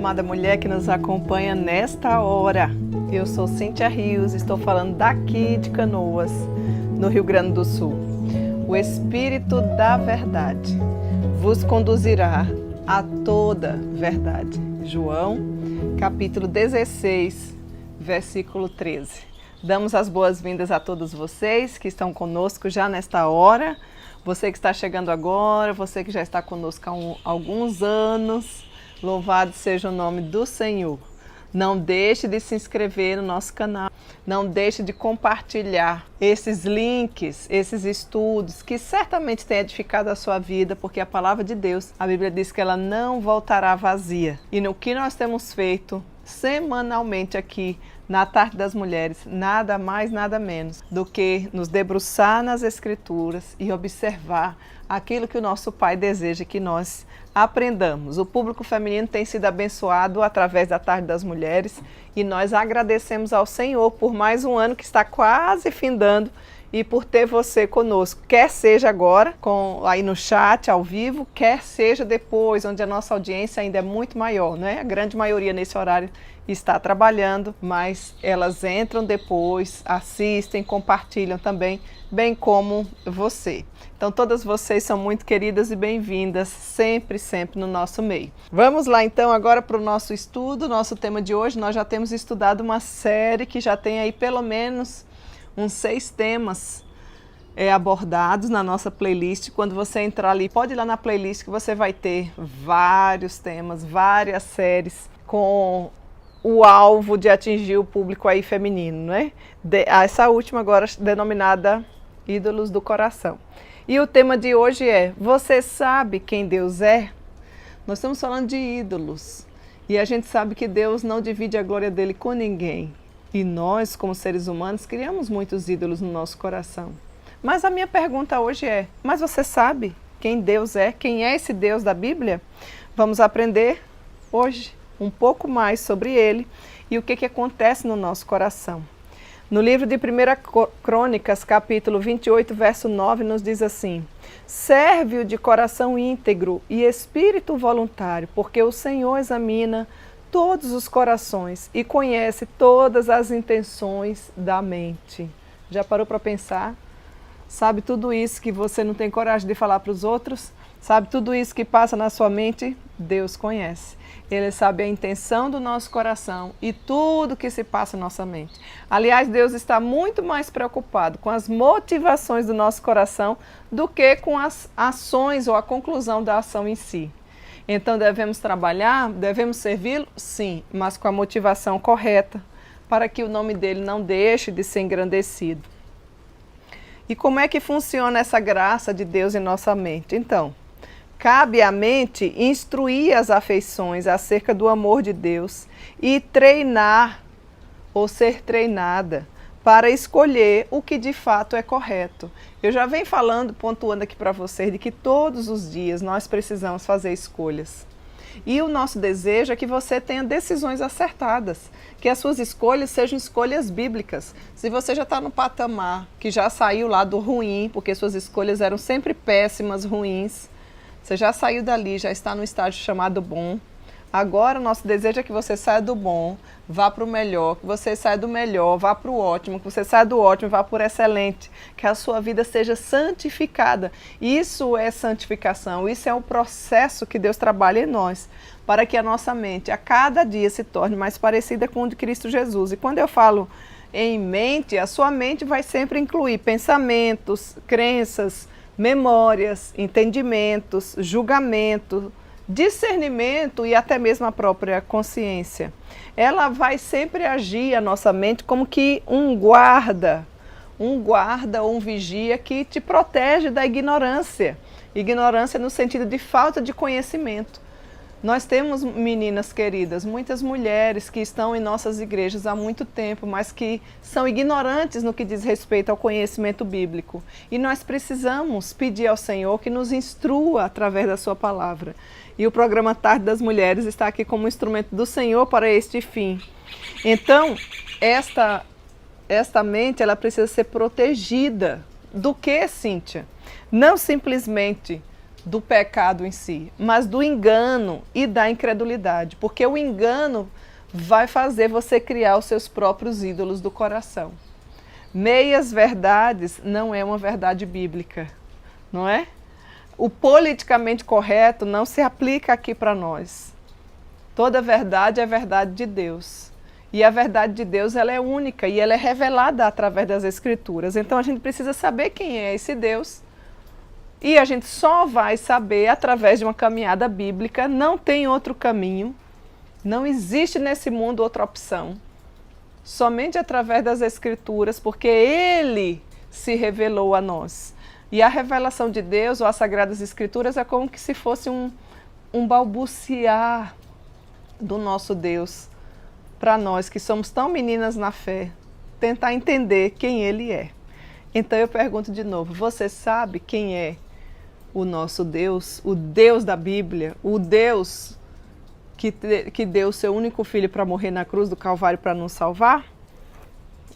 amada mulher que nos acompanha nesta hora. Eu sou Cíntia Rios, estou falando daqui de Canoas, no Rio Grande do Sul. O Espírito da Verdade vos conduzirá a toda verdade. João, capítulo 16, versículo 13. Damos as boas-vindas a todos vocês que estão conosco já nesta hora. Você que está chegando agora, você que já está conosco há alguns anos, louvado seja o nome do Senhor. Não deixe de se inscrever no nosso canal, não deixe de compartilhar esses links, esses estudos que certamente têm edificado a sua vida, porque a palavra de Deus, a Bíblia diz que ela não voltará vazia. E no que nós temos feito semanalmente aqui na Tarde das Mulheres, nada mais, nada menos do que nos debruçar nas Escrituras e observar aquilo que o nosso Pai deseja que nós aprendamos. O público feminino tem sido abençoado através da Tarde das Mulheres e nós agradecemos ao Senhor por mais um ano que está quase findando e por ter você conosco, quer seja agora, aí no chat, ao vivo, quer seja depois, onde a nossa audiência ainda é muito maior, né? A grande maioria nesse horário está trabalhando, mas elas entram depois, assistem, compartilham também, bem como você. Então todas vocês são muito queridas e bem-vindas, sempre, sempre no nosso meio. Vamos lá então agora para o nosso estudo, nosso tema de hoje. Nós já temos estudado uma série que já tem aí pelo menos uns 6 temas abordados na nossa playlist. Quando você entrar ali, pode ir lá na playlist que você vai ter vários temas, várias séries com o alvo de atingir o público aí feminino, né? Essa última agora denominada Ídolos do Coração. E o tema de hoje é: você sabe quem Deus é? Nós estamos falando de ídolos e a gente sabe que Deus não divide a glória dele com ninguém. E nós, como seres humanos, criamos muitos ídolos no nosso coração. Mas a minha pergunta hoje é: mas você sabe quem Deus é? Quem é esse Deus da Bíblia? Vamos aprender hoje um pouco mais sobre ele e o que acontece no nosso coração. No livro de 1 Crônicas, capítulo 28, verso 9, nos diz assim: serve-o de coração íntegro e espírito voluntário, porque o Senhor examina todos os corações e conhece todas as intenções da mente. Já parou para pensar? Sabe tudo isso que você não tem coragem de falar para os outros? Sabe tudo isso que passa na sua mente? Deus conhece. Ele sabe a intenção do nosso coração e tudo que se passa na nossa mente. Aliás, Deus está muito mais preocupado com as motivações do nosso coração do que com as ações ou a conclusão da ação em si. Então devemos trabalhar, devemos servi-lo? Sim, mas com a motivação correta, para que o nome dele não deixe de ser engrandecido. E como é que funciona essa graça de Deus em nossa mente? Então, cabe à mente instruir as afeições acerca do amor de Deus e treinar ou ser treinada para escolher o que de fato é correto. Eu já venho falando, pontuando aqui para vocês, de que todos os dias nós precisamos fazer escolhas. E o nosso desejo é que você tenha decisões acertadas, que as suas escolhas sejam escolhas bíblicas. Se você já está no patamar, que já saiu lá do ruim, porque suas escolhas eram sempre péssimas, ruins, você já saiu dali, já está no estágio chamado bom. Agora o nosso desejo é que você saia do bom, vá para o melhor, que você saia do melhor, vá para o ótimo, que você saia do ótimo, vá para o excelente, que a sua vida seja santificada. Isso é santificação, isso é um processo que Deus trabalha em nós, para que a nossa mente a cada dia se torne mais parecida com o de Cristo Jesus. E quando eu falo em mente, a sua mente vai sempre incluir pensamentos, crenças, memórias, entendimentos, julgamento, discernimento e até mesmo a própria consciência. Ela vai sempre agir, a nossa mente, como que um guarda ou um vigia que te protege da ignorância. Ignorância no sentido de falta de conhecimento. Nós temos, meninas queridas, muitas mulheres que estão em nossas igrejas há muito tempo, mas que são ignorantes no que diz respeito ao conhecimento bíblico. E nós precisamos pedir ao Senhor que nos instrua através da sua palavra. E o programa Tarde das Mulheres está aqui como instrumento do Senhor para este fim. Então, esta mente, ela precisa ser protegida. Do que, Cíntia? Não simplesmente do pecado em si, mas do engano e da incredulidade, porque o engano vai fazer você criar os seus próprios ídolos do coração. Meias verdades não é uma verdade bíblica, não é? O politicamente correto não se aplica aqui para nós. Toda verdade é verdade de Deus. E a verdade de Deus, ela é única e ela é revelada através das Escrituras. Então a gente precisa saber quem é esse Deus. E a gente só vai saber através de uma caminhada bíblica. Não tem outro caminho. Não existe nesse mundo outra opção. Somente através das Escrituras, porque Ele se revelou a nós. E a revelação de Deus, ou as Sagradas Escrituras, é como que se fosse um balbuciar do nosso Deus para nós que somos tão meninas na fé, tentar entender quem Ele é. Então eu pergunto de novo, você sabe quem é o nosso Deus, o Deus da Bíblia, o Deus que deu o seu único filho para morrer na cruz do Calvário para nos salvar?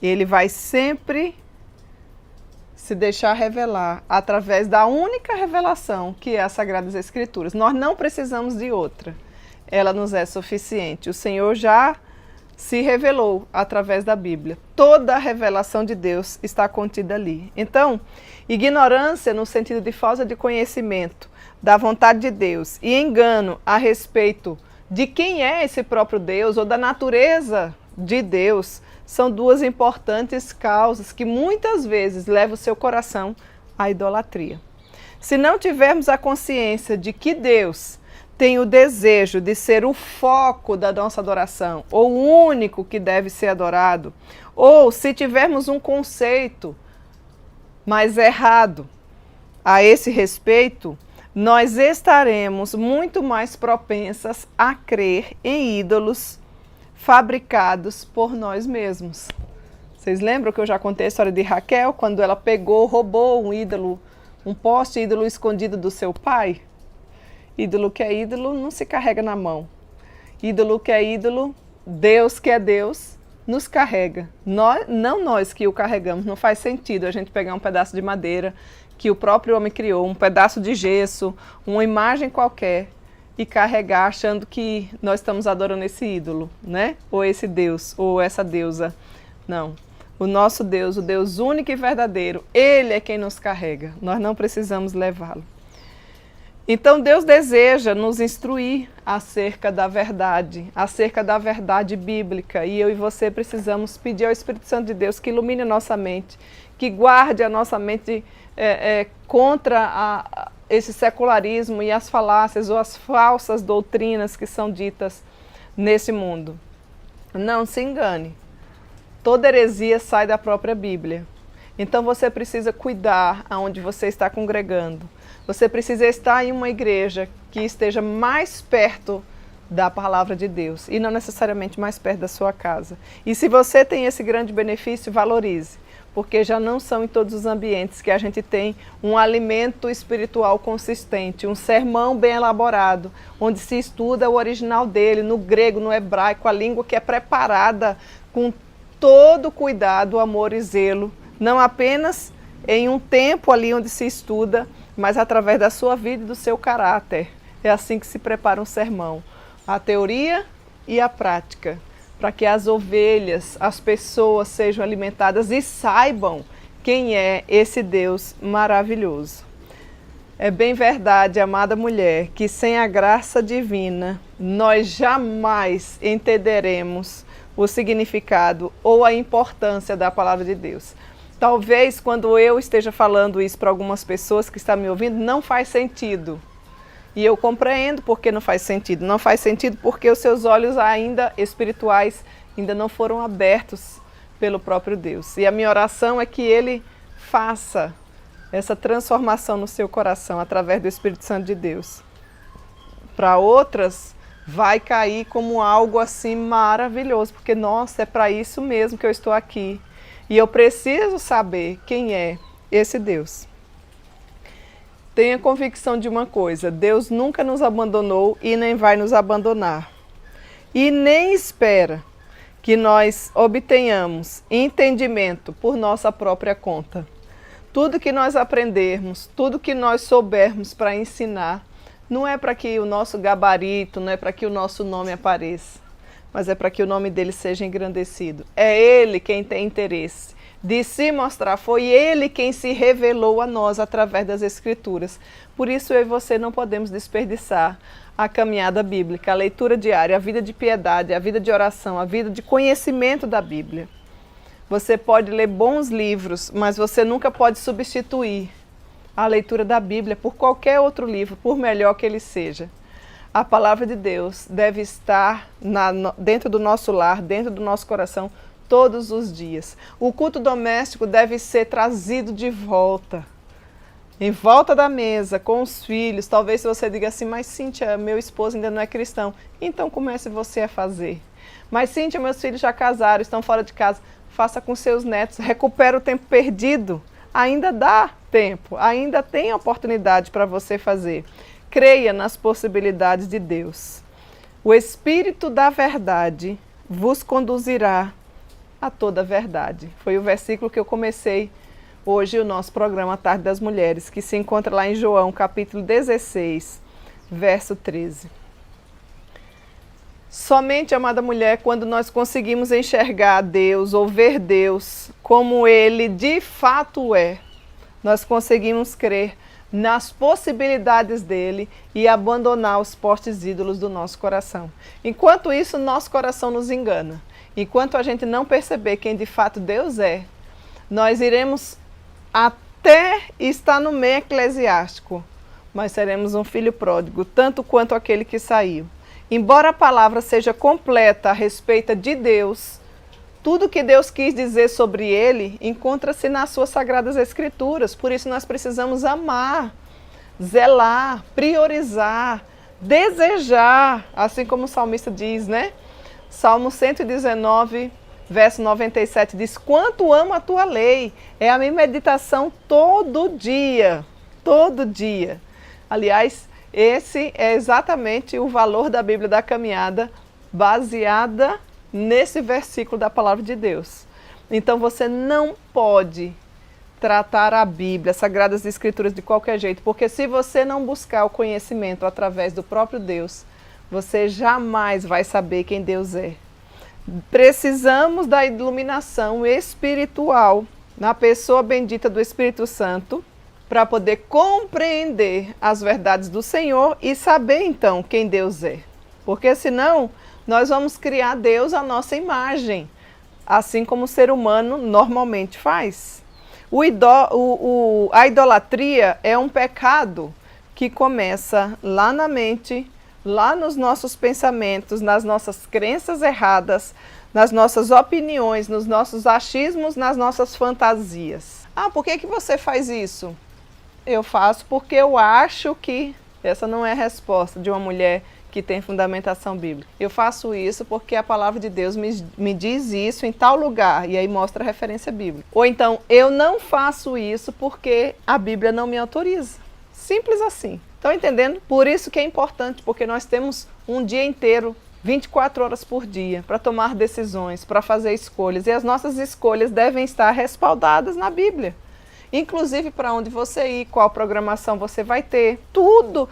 Ele vai sempre se deixar revelar através da única revelação que é as Sagradas Escrituras. Nós não precisamos de outra. Ela nos é suficiente. O Senhor já se revelou através da Bíblia. Toda a revelação de Deus está contida ali. Então, ignorância no sentido de falta de conhecimento da vontade de Deus e engano a respeito de quem é esse próprio Deus ou da natureza de Deus são duas importantes causas que muitas vezes levam o seu coração à idolatria. Se não tivermos a consciência de que Deus tem o desejo de ser o foco da nossa adoração, ou o único que deve ser adorado, ou se tivermos um conceito mais errado a esse respeito, nós estaremos muito mais propensas a crer em ídolos fabricados por nós mesmos. Vocês lembram que eu já contei a história de Raquel, quando ela roubou um ídolo, um poste ídolo escondido do seu pai? Ídolo que é ídolo não se carrega na mão. Ídolo que é ídolo, Deus que é Deus, nos carrega. Não nós que o carregamos, não faz sentido a gente pegar um pedaço de madeira que o próprio homem criou, um pedaço de gesso, uma imagem qualquer e carregar achando que nós estamos adorando esse ídolo, né? Ou esse Deus, ou essa deusa. Não. O nosso Deus, o Deus único e verdadeiro, Ele é quem nos carrega. Nós não precisamos levá-lo. Então Deus deseja nos instruir acerca da verdade bíblica. E eu e você precisamos pedir ao Espírito Santo de Deus que ilumine a nossa mente, que guarde a nossa mente contra esse secularismo e as falácias ou as falsas doutrinas que são ditas nesse mundo. Não se engane, toda heresia sai da própria Bíblia. Então você precisa cuidar aonde você está congregando. Você precisa estar em uma igreja que esteja mais perto da palavra de Deus e não necessariamente mais perto da sua casa. E se você tem esse grande benefício, valorize, porque já não são em todos os ambientes que a gente tem um alimento espiritual consistente, um sermão bem elaborado, onde se estuda o original dele, no grego, no hebraico, a língua que é preparada com todo cuidado, amor e zelo, não apenas em um tempo ali onde se estuda, mas através da sua vida e do seu caráter. É assim que se prepara um sermão, a teoria e a prática, para que as ovelhas, as pessoas sejam alimentadas e saibam quem é esse Deus maravilhoso. É bem verdade, amada mulher, que sem a graça divina, nós jamais entenderemos o significado ou a importância da palavra de Deus. Talvez quando eu esteja falando isso para algumas pessoas que estão me ouvindo, não faz sentido. E eu compreendo porque não faz sentido. Não faz sentido porque os seus olhos ainda espirituais ainda não foram abertos pelo próprio Deus. E a minha oração é que Ele faça essa transformação no seu coração através do Espírito Santo de Deus. Para outras, vai cair como algo assim maravilhoso, porque, nossa, é para isso mesmo que eu estou aqui. E eu preciso saber quem é esse Deus. Tenha convicção de uma coisa, Deus nunca nos abandonou e nem vai nos abandonar. E nem espera que nós obtenhamos entendimento por nossa própria conta. Tudo que nós aprendermos, tudo que nós soubermos para ensinar, não é para que o nosso gabarito, não é para que o nosso nome apareça, mas é para que o nome dele seja engrandecido. É ele quem tem interesse de se mostrar, foi ele quem se revelou a nós através das Escrituras. Por isso eu e você não podemos desperdiçar a caminhada bíblica, a leitura diária, a vida de piedade, a vida de oração, a vida de conhecimento da Bíblia. Você pode ler bons livros, mas você nunca pode substituir a leitura da Bíblia por qualquer outro livro, por melhor que ele seja. A palavra de Deus deve estar dentro do nosso lar, dentro do nosso coração, todos os dias. O culto doméstico deve ser trazido de volta, em volta da mesa, com os filhos. Talvez você diga assim, mas Cíntia, meu esposo ainda não é cristão. Então comece você a fazer. Mas Cíntia, meus filhos já casaram, estão fora de casa. Faça com seus netos, recupera o tempo perdido. Ainda dá tempo, ainda tem oportunidade para você fazer. Creia nas possibilidades de Deus. O Espírito da verdade vos conduzirá a toda a verdade. Foi o versículo que eu comecei hoje o nosso programa Tarde das Mulheres, que se encontra lá em João, capítulo 16, verso 13. Somente, amada mulher, quando nós conseguimos enxergar Deus ou ver Deus como Ele de fato é, nós conseguimos crer nas possibilidades dele e abandonar os postes ídolos do nosso coração. Enquanto isso, nosso coração nos engana. Enquanto a gente não perceber quem de fato Deus é, nós iremos até estar no meio eclesiástico, mas seremos um filho pródigo, tanto quanto aquele que saiu. Embora a palavra seja completa a respeito de Deus, tudo que Deus quis dizer sobre ele encontra-se nas suas sagradas escrituras. Por isso nós precisamos amar, zelar, priorizar, desejar, assim como o salmista diz, né? Salmo 119, verso 97 diz, quanto amo a tua lei, é a minha meditação todo dia, todo dia. Aliás, esse é exatamente o valor da Bíblia da Caminhada, baseada nesse versículo da Palavra de Deus. Então você não pode tratar a Bíblia, as Sagradas Escrituras de qualquer jeito, porque se você não buscar o conhecimento através do próprio Deus, você jamais vai saber quem Deus é. Precisamos da iluminação espiritual na pessoa bendita do Espírito Santo para poder compreender as verdades do Senhor e saber então quem Deus é. Porque senão nós vamos criar Deus à nossa imagem, assim como o ser humano normalmente faz. A idolatria é um pecado que começa lá na mente, lá nos nossos pensamentos, nas nossas crenças erradas, nas nossas opiniões, nos nossos achismos, nas nossas fantasias. Ah, por que você faz isso? Eu faço porque eu acho que... Essa não é a resposta de uma mulher que tem fundamentação bíblica. Eu faço isso porque a palavra de Deus me diz isso em tal lugar, e aí mostra a referência bíblica. Ou então, eu não faço isso porque a Bíblia não me autoriza. Simples assim. Estão entendendo? Por isso que é importante, porque nós temos um dia inteiro, 24 horas por dia, para tomar decisões, para fazer escolhas. E as nossas escolhas devem estar respaldadas na Bíblia. Inclusive para onde você ir, qual programação você vai ter. Tudo,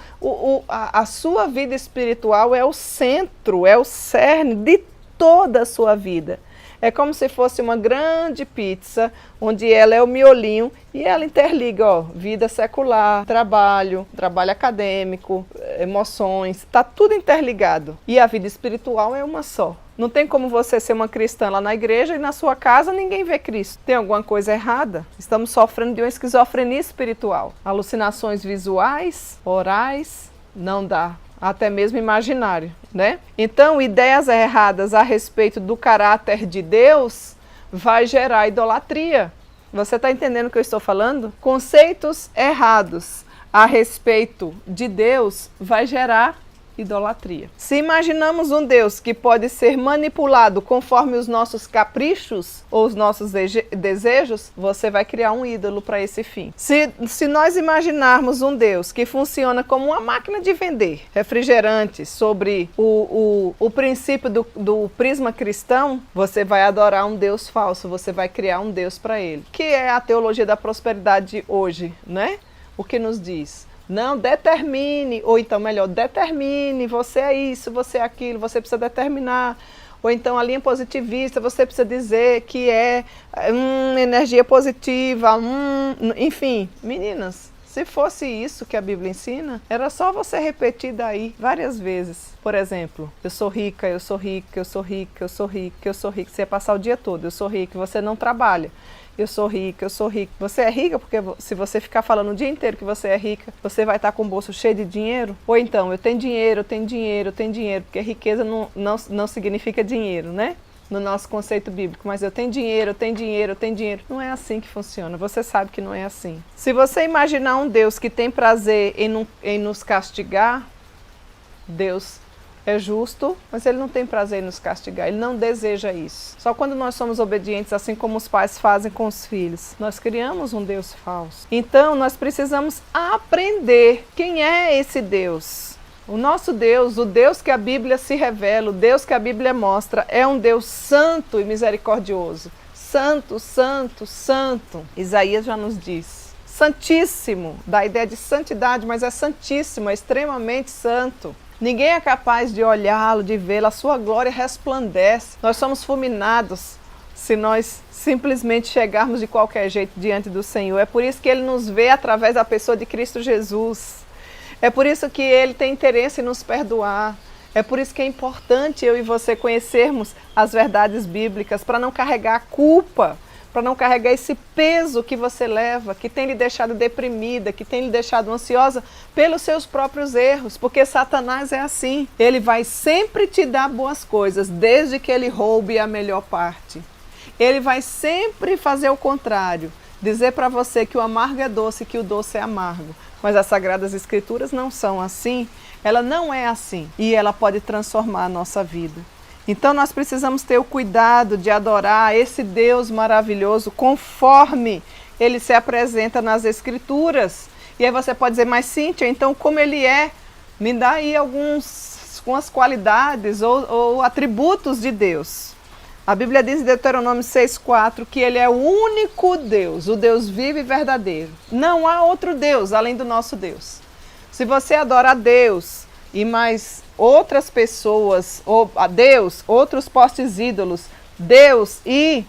a sua vida espiritual é o centro, é o cerne de toda a sua vida. É como se fosse uma grande pizza, onde ela é o miolinho e ela interliga, ó, vida secular, trabalho acadêmico, emoções, está tudo interligado. E a vida espiritual é uma só. Não tem como você ser uma cristã lá na igreja e na sua casa ninguém vê Cristo. Tem alguma coisa errada? Estamos sofrendo de uma esquizofrenia espiritual. Alucinações visuais, orais, não dá. Até mesmo imaginário, né? Então, ideias erradas a respeito do caráter de Deus vai gerar idolatria. Você está entendendo o que eu estou falando? Conceitos errados a respeito de Deus vai gerar idolatria. Se imaginamos um Deus que pode ser manipulado conforme os nossos caprichos ou os nossos desejos, você vai criar um ídolo para esse fim. Se nós imaginarmos um Deus que funciona como uma máquina de vender refrigerantes sobre o princípio do prisma cristão, você vai adorar um Deus falso, você vai criar um Deus para ele. Que é a teologia da prosperidade hoje, né? O que nos diz? Não, determine, ou então melhor, determine, você é isso, você é aquilo, você precisa determinar. Ou então a linha positivista, você precisa dizer que é energia positiva, enfim. Meninas, se fosse isso que a Bíblia ensina, era só você repetir daí várias vezes. Por exemplo, eu sou rica, eu sou rica, eu sou rica, eu sou rica, eu sou rica. Você ia passar o dia todo, eu sou rica, você não trabalha. Eu sou rica, eu sou rica. Você é rica porque se você ficar falando o dia inteiro que você é rica, você vai estar com o bolso cheio de dinheiro? Ou então, eu tenho dinheiro, eu tenho dinheiro, eu tenho dinheiro, porque riqueza não significa dinheiro, né? No nosso conceito bíblico, mas eu tenho dinheiro, eu tenho dinheiro, eu tenho dinheiro. Não é assim que funciona, você sabe que não é assim. Se você imaginar um Deus que tem prazer em nos castigar, Deus é justo, mas ele não tem prazer em nos castigar, ele não deseja isso. Só quando nós somos obedientes, assim como os pais fazem com os filhos, nós criamos um Deus falso. Então, nós precisamos aprender quem é esse Deus. O nosso Deus, o Deus que a Bíblia se revela, o Deus que a Bíblia mostra, é um Deus santo e misericordioso. Santo, santo, santo. Isaías já nos diz. Santíssimo, dá a ideia de santidade, mas é santíssimo, é extremamente santo. Ninguém é capaz de olhá-lo, de vê-lo, a sua glória resplandece. Nós somos fulminados se nós simplesmente chegarmos de qualquer jeito diante do Senhor. É por isso que Ele nos vê através da pessoa de Cristo Jesus. É por isso que Ele tem interesse em nos perdoar. É por isso que é importante eu e você conhecermos as verdades bíblicas, para não carregar a culpa, para não carregar esse peso que você leva, que tem lhe deixado deprimida, que tem lhe deixado ansiosa pelos seus próprios erros, porque Satanás é assim. Ele vai sempre te dar boas coisas, desde que ele roube a melhor parte. Ele vai sempre fazer o contrário, dizer para você que o amargo é doce, que o doce é amargo. Mas as Sagradas Escrituras não são assim, ela não é assim, e ela pode transformar a nossa vida. Então nós precisamos ter o cuidado de adorar esse Deus maravilhoso conforme Ele se apresenta nas Escrituras. E aí você pode dizer, mas Cíntia, então como Ele é? Me dá aí algumas qualidades ou atributos de Deus. A Bíblia diz em Deuteronômio 6,4 que Ele é o único Deus, o Deus vivo e verdadeiro. Não há outro Deus além do nosso Deus. Se você adora a Deus e mais outras pessoas, ou a Deus, outros postes ídolos, Deus e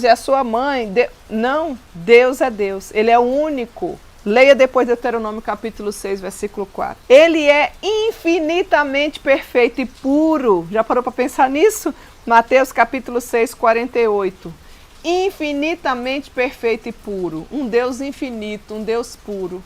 a sua mãe, não, Deus é Deus, Ele é o único. Leia depois Deuteronômio capítulo 6, versículo 4. Ele é infinitamente perfeito e puro. Já parou para pensar nisso? Mateus capítulo 6, 48. Infinitamente perfeito e puro. Um Deus infinito, um Deus puro,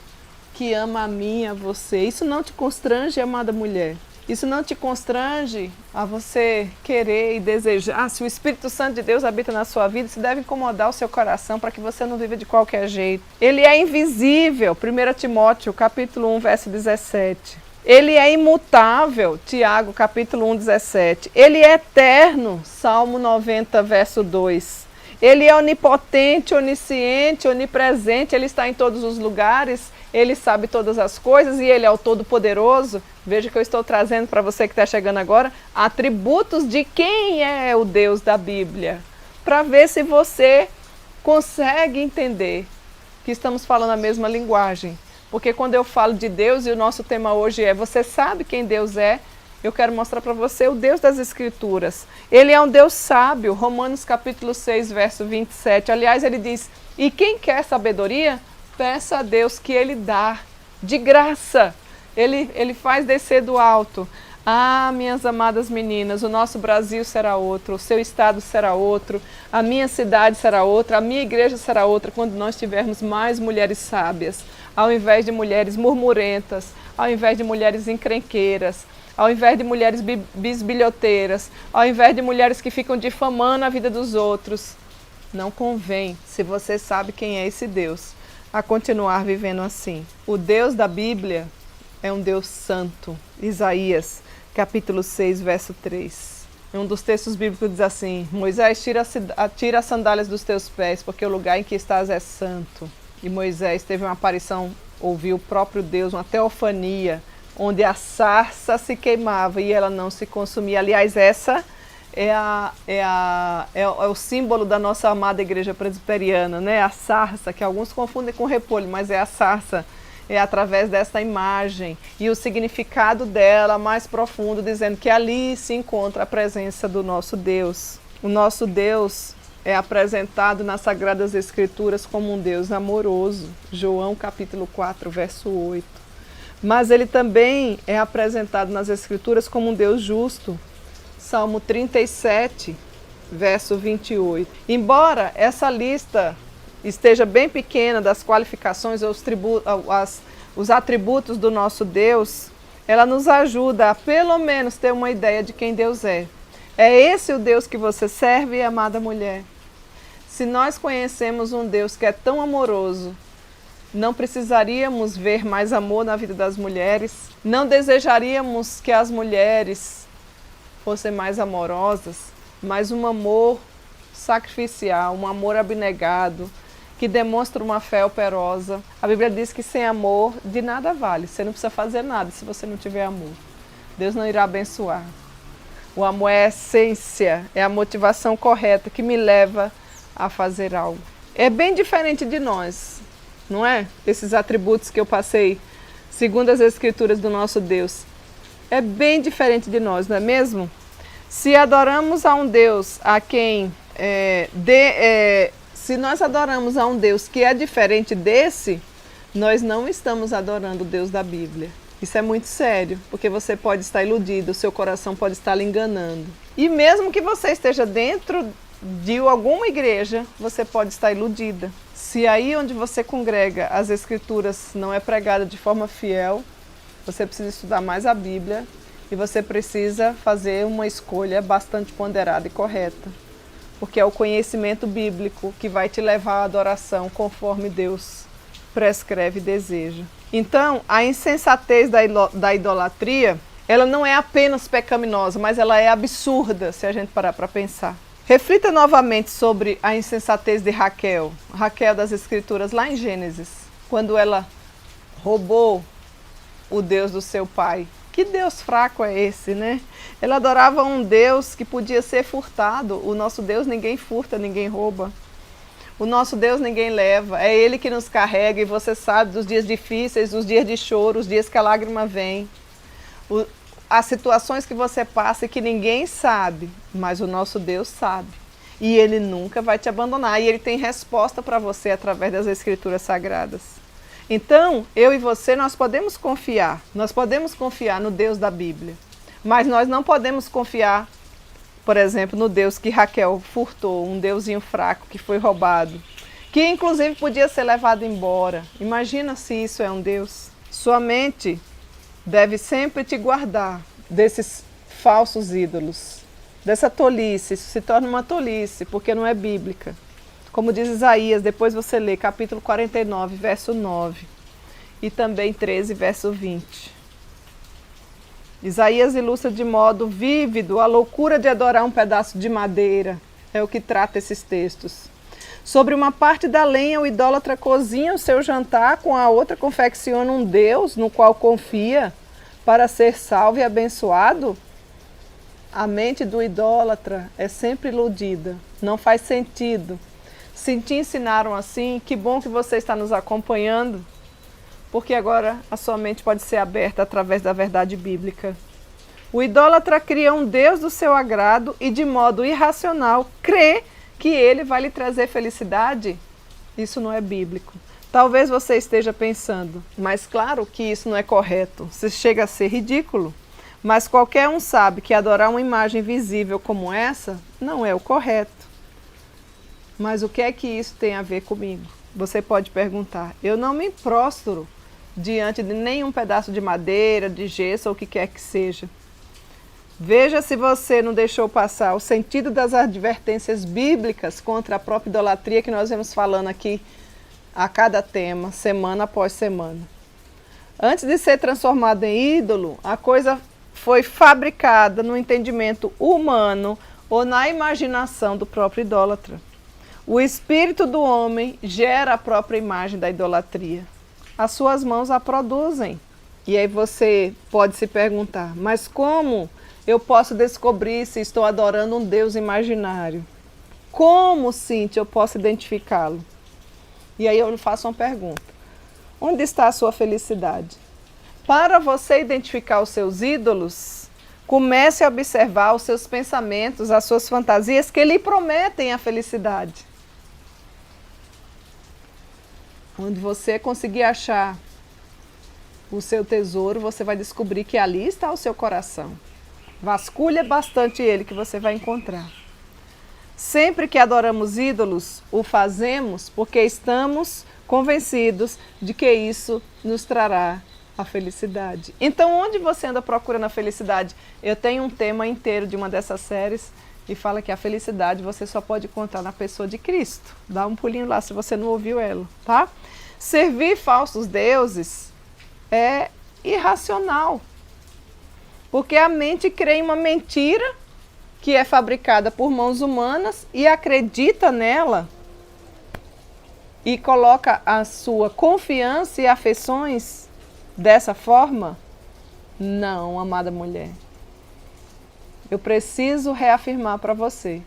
que ama a mim e a você. Isso não te constrange, amada mulher? Isso não te constrange a você querer e desejar? Se o Espírito Santo de Deus habita na sua vida, isso deve incomodar o seu coração para que você não viva de qualquer jeito. Ele é invisível, 1 Timóteo, capítulo 1, verso 17. Ele é imutável, Tiago, capítulo 1, 17. Ele é eterno, Salmo 90, verso 2. Ele é onipotente, onisciente, onipresente, Ele está em todos os lugares, Ele sabe todas as coisas e Ele é o Todo-Poderoso. Veja que eu estou trazendo para você que está chegando agora atributos de quem é o Deus da Bíblia, para ver se você consegue entender que estamos falando a mesma linguagem. Porque quando eu falo de Deus, e o nosso tema hoje é você sabe quem Deus é, eu quero mostrar para você o Deus das Escrituras. Ele é um Deus sábio, Romanos capítulo 6, verso 27. Aliás, ele diz, e quem quer sabedoria, peça a Deus que Ele dá de graça. Ele faz descer do alto. Ah, minhas amadas meninas, o nosso Brasil será outro, o seu estado será outro, a minha cidade será outra, a minha igreja será outra, quando nós tivermos mais mulheres sábias, ao invés de mulheres murmurentas, ao invés de mulheres encrenqueiras, ao invés de mulheres bisbilhoteiras, ao invés de mulheres que ficam difamando a vida dos outros. Não convém, se você sabe quem é esse Deus, a continuar vivendo assim. O Deus da Bíblia é um Deus santo. Isaías, capítulo 6, verso 3. Um dos textos bíblicos diz assim: Moisés, tira as sandálias dos teus pés, porque o lugar em que estás é santo. E Moisés teve uma aparição, ouviu o próprio Deus, uma teofania, onde a sarça se queimava e ela não se consumia. Aliás, essa é o símbolo da nossa amada igreja presbiteriana, né? A sarça, que alguns confundem com repolho, mas é a sarça. É através desta imagem e o significado dela mais profundo, dizendo que ali se encontra a presença do nosso Deus. O nosso Deus é apresentado nas Sagradas Escrituras como um Deus amoroso, João capítulo 4, verso 8. Mas ele também é apresentado nas Escrituras como um Deus justo, Salmo 37, verso 28. Embora essa lista esteja bem pequena das qualificações ou os atributos do nosso Deus, ela nos ajuda a pelo menos ter uma ideia de quem Deus é. É esse o Deus que você serve, amada mulher? Se nós conhecemos um Deus que é tão amoroso, não precisaríamos ver mais amor na vida das mulheres? Não desejaríamos que as mulheres fossem mais amorosas, mas um amor sacrificial, um amor abnegado, que demonstra uma fé operosa. A Bíblia diz que sem amor de nada vale. Você não precisa fazer nada se você não tiver amor. Deus não irá abençoar. O amor é a essência, é a motivação correta que me leva a fazer algo. É bem diferente de nós, não é? Esses atributos que eu passei, segundo as Escrituras do nosso Deus. É bem diferente de nós, não é mesmo? Se adoramos a um Deus a quem se nós adoramos a um Deus que é diferente desse, nós não estamos adorando o Deus da Bíblia. Isso é muito sério, porque você pode estar iludido, o seu coração pode estar lhe enganando. E mesmo que você esteja dentro de alguma igreja, você pode estar iludida. Se aí onde você congrega as Escrituras não é pregada de forma fiel, você precisa estudar mais a Bíblia e você precisa fazer uma escolha bastante ponderada e correta. Porque é o conhecimento bíblico que vai te levar à adoração conforme Deus prescreve e deseja. Então, a insensatez da idolatria, ela não é apenas pecaminosa, mas ela é absurda, se a gente parar para pensar. Reflita novamente sobre a insensatez de Raquel das Escrituras, lá em Gênesis, quando ela roubou o Deus do seu pai. Que Deus fraco é esse, né? Ela adorava um Deus que podia ser furtado. O nosso Deus ninguém furta, ninguém rouba. O nosso Deus ninguém leva. É Ele que nos carrega e você sabe dos dias difíceis, os dias de choro, os dias que a lágrima vem. As situações que você passa e que ninguém sabe, mas o nosso Deus sabe. E Ele nunca vai te abandonar. E Ele tem resposta para você através das Escrituras Sagradas. Então, eu e você, nós podemos confiar no Deus da Bíblia, mas nós não podemos confiar, por exemplo, no Deus que Raquel furtou, um deusinho fraco que foi roubado, que inclusive podia ser levado embora. Imagina se isso é um Deus. Sua mente deve sempre te guardar desses falsos ídolos, dessa tolice. Isso se torna uma tolice, porque não é bíblica. Como diz Isaías, depois você lê capítulo 49, verso 9, e também 13, verso 20. Isaías ilustra de modo vívido a loucura de adorar um pedaço de madeira. É o que trata esses textos. Sobre uma parte da lenha, o idólatra cozinha o seu jantar, com a outra confecciona um Deus no qual confia para ser salvo e abençoado. A mente do idólatra é sempre iludida, não faz sentido. Se te ensinaram assim, que bom que você está nos acompanhando, porque agora a sua mente pode ser aberta através da verdade bíblica. O idólatra cria um Deus do seu agrado e de modo irracional crê que ele vai lhe trazer felicidade. Isso não é bíblico. Talvez você esteja pensando, mas claro que isso não é correto, isso chega a ser ridículo. Mas qualquer um sabe que adorar uma imagem visível como essa não é o correto. Mas o que é que isso tem a ver comigo? Você pode perguntar. Eu não me prostro diante de nenhum pedaço de madeira, de gesso ou o que quer que seja. Veja se você não deixou passar o sentido das advertências bíblicas contra a própria idolatria que nós vemos falando aqui a cada tema, semana após semana. Antes de ser transformado em ídolo, a coisa foi fabricada no entendimento humano ou na imaginação do próprio idólatra. O espírito do homem gera a própria imagem da idolatria. As suas mãos a produzem. E aí você pode se perguntar, mas como eu posso descobrir se estou adorando um Deus imaginário? Como, Cíntia, eu posso identificá-lo? E aí eu lhe faço uma pergunta. Onde está a sua felicidade? Para você identificar os seus ídolos, comece a observar os seus pensamentos, as suas fantasias que lhe prometem a felicidade. Onde você conseguir achar o seu tesouro, você vai descobrir que ali está o seu coração. Vasculha bastante ele que você vai encontrar. Sempre que adoramos ídolos, o fazemos porque estamos convencidos de que isso nos trará a felicidade. Então, onde você anda procurando a felicidade? Eu tenho um tema inteiro de uma dessas séries e fala que a felicidade você só pode encontrar na pessoa de Cristo. Dá um pulinho lá se você não ouviu ela, tá? Servir falsos deuses é irracional, porque a mente crê em uma mentira que é fabricada por mãos humanas e acredita nela e coloca a sua confiança e afeições dessa forma? Não, amada mulher. Eu preciso reafirmar para você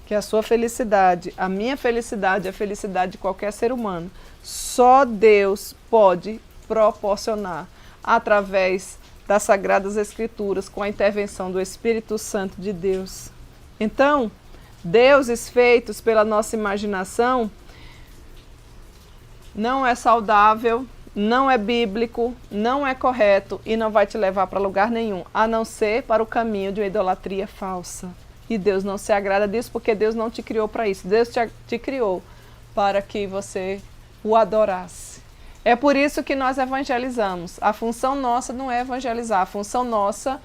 que a sua felicidade, a minha felicidade, a felicidade de qualquer ser humano, só Deus pode proporcionar através das Sagradas Escrituras, com a intervenção do Espírito Santo de Deus. Então, deuses feitos pela nossa imaginação não é saudável, não é bíblico, não é correto e não vai te levar para lugar nenhum, a não ser para o caminho de uma idolatria falsa. E Deus não se agrada disso porque Deus não te criou para isso. Deus te criou para que você o adorasse. É por isso que nós evangelizamos. A função nossa não é evangelizar, a função nossa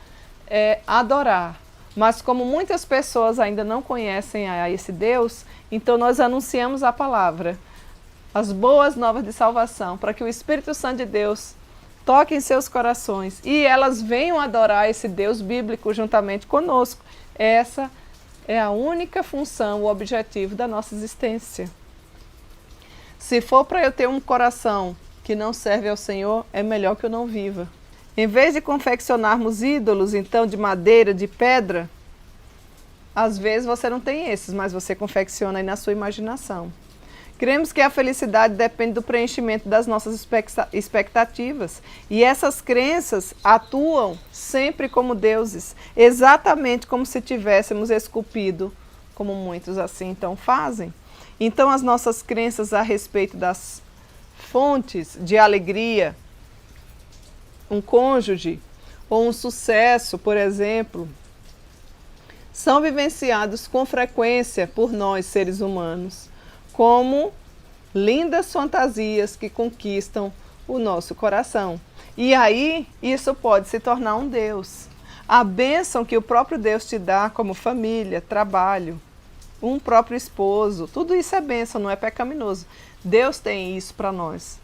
é adorar. Mas como muitas pessoas ainda não conhecem a esse Deus, então nós anunciamos a palavra, as boas novas de salvação, para que o Espírito Santo de Deus toque em seus corações e elas venham adorar esse Deus bíblico juntamente conosco. Essa é a única função, o objetivo da nossa existência. Se for para eu ter um coração que não serve ao Senhor, é melhor que eu não viva. Em vez de confeccionarmos ídolos, então, de madeira, de pedra, às vezes você não tem esses, mas você confecciona aí na sua imaginação. Cremos que a felicidade depende do preenchimento das nossas expectativas. E essas crenças atuam sempre como deuses, exatamente como se tivéssemos esculpido, como muitos assim então fazem. Então as nossas crenças a respeito das fontes de alegria, um cônjuge ou um sucesso, por exemplo, são vivenciados com frequência por nós, seres humanos, como lindas fantasias que conquistam o nosso coração. E aí, isso pode se tornar um Deus. A bênção que o próprio Deus te dá como família, trabalho, um próprio esposo, tudo isso é bênção, não é pecaminoso. Deus tem isso para nós,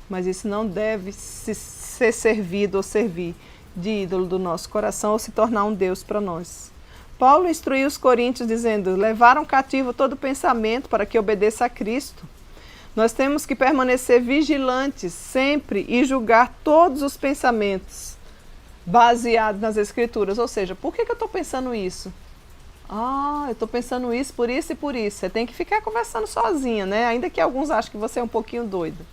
mas isso não deve ser servido ou servir de ídolo do nosso coração ou se tornar um Deus para nós. Paulo instruiu os coríntios dizendo, levaram cativo todo pensamento para que obedeça a Cristo. Nós temos que permanecer vigilantes sempre e julgar todos os pensamentos baseados nas Escrituras. Ou seja, por que eu estou pensando isso? Eu estou pensando isso por isso e por isso. Você tem que ficar conversando sozinha, né? Ainda que alguns achem que você é um pouquinho doida.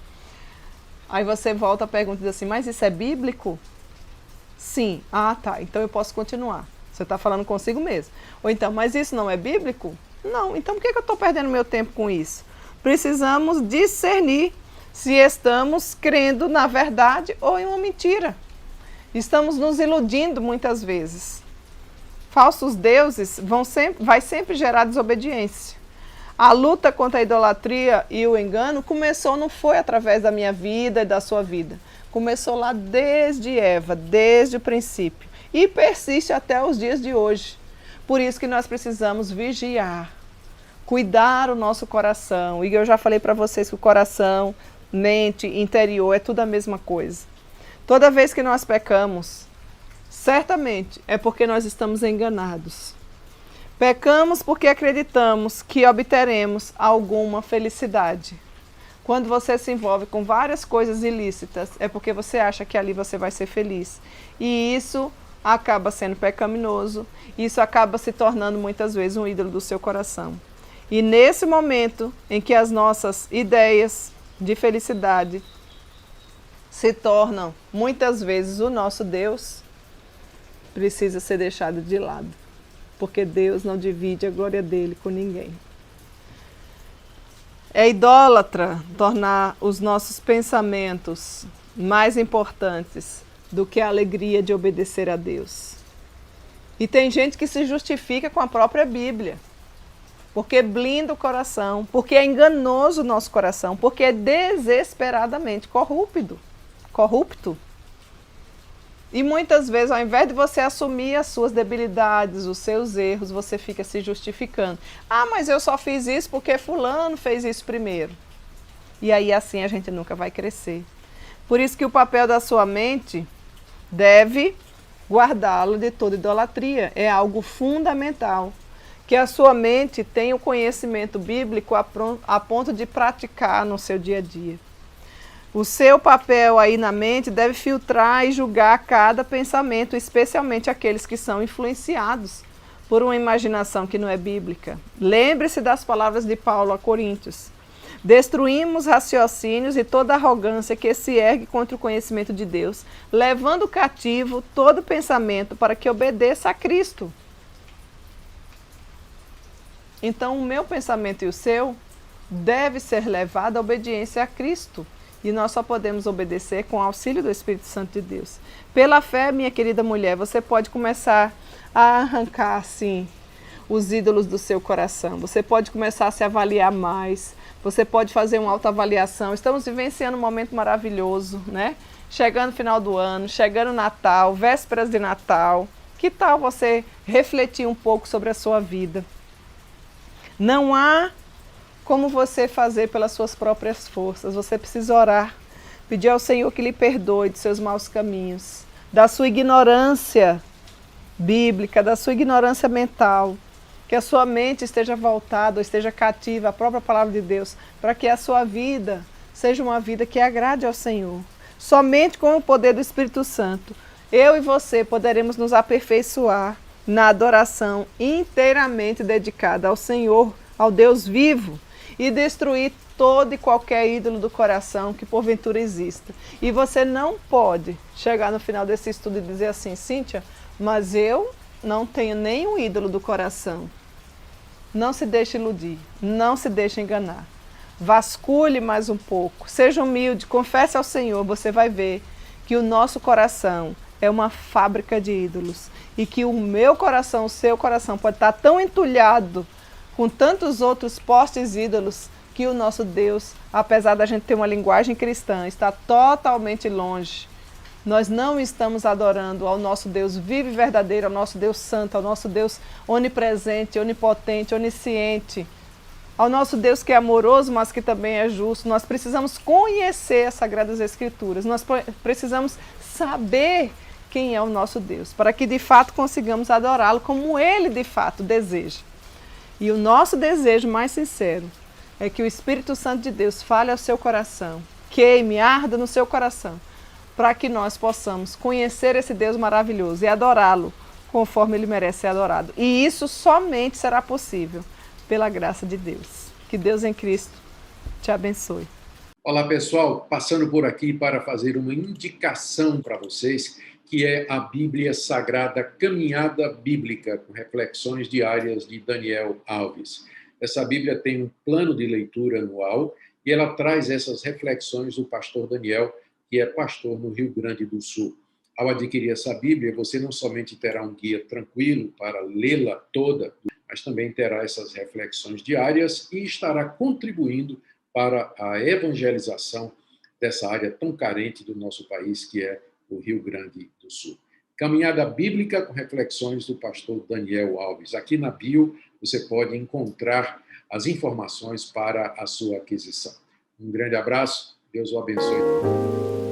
Aí você volta a pergunta e diz assim, mas isso é bíblico? Sim. Tá, então eu posso continuar. Você está falando consigo mesmo. Ou então, mas isso não é bíblico? Não, então por que eu estou perdendo meu tempo com isso? Precisamos discernir se estamos crendo na verdade ou em uma mentira. Estamos nos iludindo muitas vezes. Falsos deuses vai sempre gerar desobediência. A luta contra a idolatria e o engano começou, não foi através da minha vida e da sua vida. Começou lá desde Eva, desde o princípio. E persiste até os dias de hoje. Por isso que nós precisamos vigiar, cuidar o nosso coração. E eu já falei para vocês que o coração, mente, interior é tudo a mesma coisa. Toda vez que nós pecamos, certamente é porque nós estamos enganados. Pecamos porque acreditamos que obteremos alguma felicidade. Quando você se envolve com várias coisas ilícitas, é porque você acha que ali você vai ser feliz. E isso acaba sendo pecaminoso, isso acaba se tornando muitas vezes um ídolo do seu coração. E nesse momento em que as nossas ideias de felicidade se tornam muitas vezes o nosso Deus, precisa ser deixado de lado, porque Deus não divide a glória dele com ninguém. É idólatra tornar os nossos pensamentos mais importantes do que a alegria de obedecer a Deus. E tem gente que se justifica com a própria Bíblia, porque blinda o coração, porque é enganoso o nosso coração, porque é desesperadamente corrupto. E muitas vezes, ao invés de você assumir as suas debilidades, os seus erros, você fica se justificando. Ah, mas eu só fiz isso porque fulano fez isso primeiro. E aí assim a gente nunca vai crescer. Por isso que o papel da sua mente deve guardá-lo de toda idolatria. É algo fundamental. Que a sua mente tenha o conhecimento bíblico a ponto de praticar no seu dia a dia. O seu papel aí na mente deve filtrar e julgar cada pensamento, especialmente aqueles que são influenciados por uma imaginação que não é bíblica. Lembre-se das palavras de Paulo a Coríntios. Destruímos raciocínios e toda arrogância que se ergue contra o conhecimento de Deus, levando cativo todo pensamento para que obedeça a Cristo. Então o meu pensamento e o seu deve ser levado à obediência a Cristo. E nós só podemos obedecer com o auxílio do Espírito Santo de Deus. Pela fé, minha querida mulher, você pode começar a arrancar, assim, os ídolos do seu coração. Você pode começar a se avaliar mais. Você pode fazer uma autoavaliação. Estamos vivenciando um momento maravilhoso, né? Chegando o final do ano, chegando o Natal, vésperas de Natal. Que tal você refletir um pouco sobre a sua vida? Não há como você fazer pelas suas próprias forças. Você precisa orar, pedir ao Senhor que lhe perdoe de seus maus caminhos, da sua ignorância bíblica, da sua ignorância mental, que a sua mente esteja voltada, ou esteja cativa à própria palavra de Deus, para que a sua vida seja uma vida que agrade ao Senhor. Somente com o poder do Espírito Santo, eu e você poderemos nos aperfeiçoar na adoração inteiramente dedicada ao Senhor, ao Deus vivo, e destruir todo e qualquer ídolo do coração que porventura exista. E você não pode chegar no final desse estudo e dizer assim: Cíntia, mas eu não tenho nenhum ídolo do coração. Não se deixe iludir, não se deixe enganar. Vasculhe mais um pouco, seja humilde, confesse ao Senhor, você vai ver que o nosso coração é uma fábrica de ídolos. E que o meu coração, o seu coração pode estar tão entulhado com tantos outros postes ídolos, que o nosso Deus, apesar da gente ter uma linguagem cristã, está totalmente longe. Nós não estamos adorando ao nosso Deus vivo e verdadeiro, ao nosso Deus santo, ao nosso Deus onipresente, onipotente, onisciente, ao nosso Deus que é amoroso, mas que também é justo. Nós precisamos conhecer as Sagradas Escrituras, nós precisamos saber quem é o nosso Deus, para que de fato consigamos adorá-lo como Ele de fato deseja. E o nosso desejo mais sincero é que o Espírito Santo de Deus fale ao seu coração, queime, arda no seu coração, para que nós possamos conhecer esse Deus maravilhoso e adorá-lo conforme Ele merece ser adorado. E isso somente será possível pela graça de Deus. Que Deus em Cristo te abençoe. Olá pessoal, passando por aqui para fazer uma indicação para vocês, que é a Bíblia Sagrada Caminhada Bíblica, com reflexões diárias de Daniel Alves. Essa Bíblia tem um plano de leitura anual e ela traz essas reflexões do pastor Daniel, que é pastor no Rio Grande do Sul. Ao adquirir essa Bíblia, você não somente terá um guia tranquilo para lê-la toda, mas também terá essas reflexões diárias e estará contribuindo para a evangelização dessa área tão carente do nosso país, que é o Rio Grande do Sul. Caminhada Bíblica com reflexões do pastor Daniel Alves. Aqui na bio você pode encontrar as informações para a sua aquisição. Um grande abraço, Deus o abençoe.